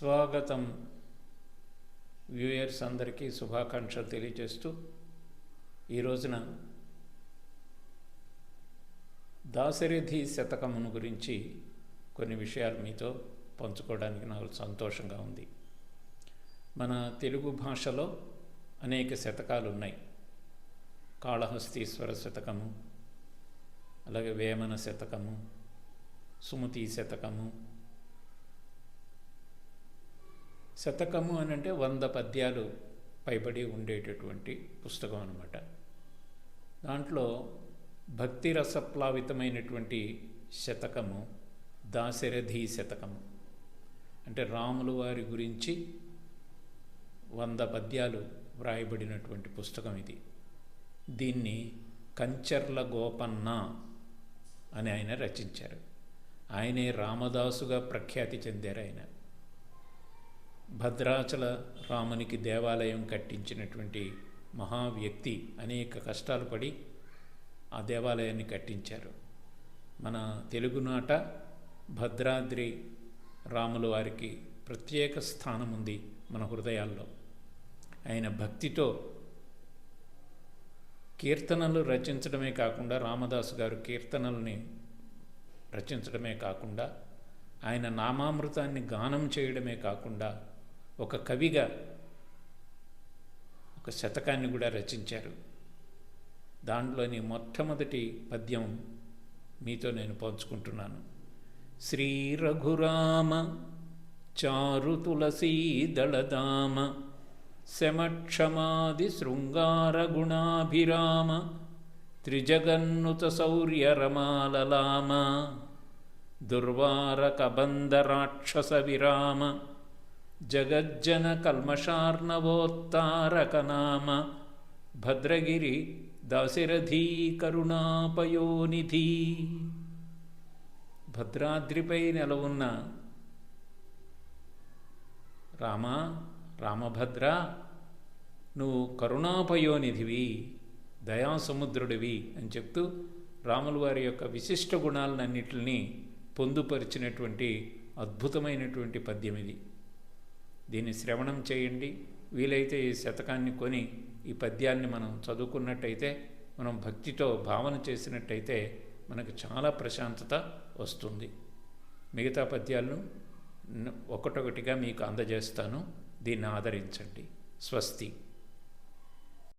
స్వాగతం. వ్యూయర్స్ అందరికీ శుభాకాంక్షలు తెలియజేస్తూ ఈ రోజున దాశరథి శతకమును గురించి కొన్ని విషయాలు మీతో పంచుకోవడానికి నాకు సంతోషంగా ఉంది. మన తెలుగు భాషలో అనేక శతకాలు ఉన్నాయి. కాళహస్తీశ్వర శతకము, అలాగే వేమన శతకము, సుమతి శతకము. శతకము అని అంటే 100 పద్యాలు పైబడి ఉండేటటువంటి పుస్తకం అన్నమాట. దాంట్లో భక్తి రసప్లావితమైనటువంటి శతకము దాశరథి శతకము. అంటే రాములు వారి గురించి 100 పద్యాలు వ్రాయబడినటువంటి పుస్తకం ఇది. దీన్ని కంచర్ల గోపన్న అని ఆయన రచించారు. ఆయనే రామదాసుగా ప్రఖ్యాతి చెందారు. ఆయన భద్రాచల రామునికి దేవాలయం కట్టించినటువంటి మహా వ్యక్తి. అనేక కష్టాలు పడి ఆ దేవాలయాన్ని కట్టించారు. మన తెలుగునాట భద్రాద్రి రాముల వారికి ప్రత్యేక స్థానం ఉంది మన హృదయాల్లో. ఆయన భక్తితో కీర్తనలు రచించడమే కాకుండా, రామదాసు గారు కీర్తనల్ని రచించడమే కాకుండా, ఆయన నామామృతాన్ని గానం చేయడమే కాకుండా ఒక కవిగా ఒక శతకాన్ని కూడా రచించారు. దాంట్లోని మొట్టమొదటి పద్యం మీతో నేను పంచుకుంటున్నాను. శ్రీ రఘురామ చారు తులసీదళదామ శమక్షమాది శృంగార గుణాభిరామ త్రిజగన్నుత శౌర్య రమాలలామ దుర్వార కబంధ రాక్షస విరామ జగజ్జన కల్మషార్ణవోత్తారకనామ భద్రగిరి దాశరథీ కరుణాపయోనిధి. భద్రాద్రిపై నెలవున్న రామభద్ర, నువ్వు కరుణాపయోనిధివి, దయాసముద్రుడివి అని చెప్తూ రాముల వారి యొక్క విశిష్ట గుణాలన్నింటినీ పొందుపరిచినటువంటి అద్భుతమైనటువంటి పద్యం ఇది. దీన్ని శ్రవణం చేయండి. వీలైతే ఈ శతకాన్ని కొని ఈ పద్యాన్ని మనం చదువుకున్నట్టయితే, మనం భక్తితో భావన చేసినట్టయితే మనకు చాలా ప్రశాంతత వస్తుంది. మిగతా పద్యాలను ఒక్కొక్కటిగా మీకు అందజేస్తాను. దీన్ని ఆదరించండి. స్వస్తి.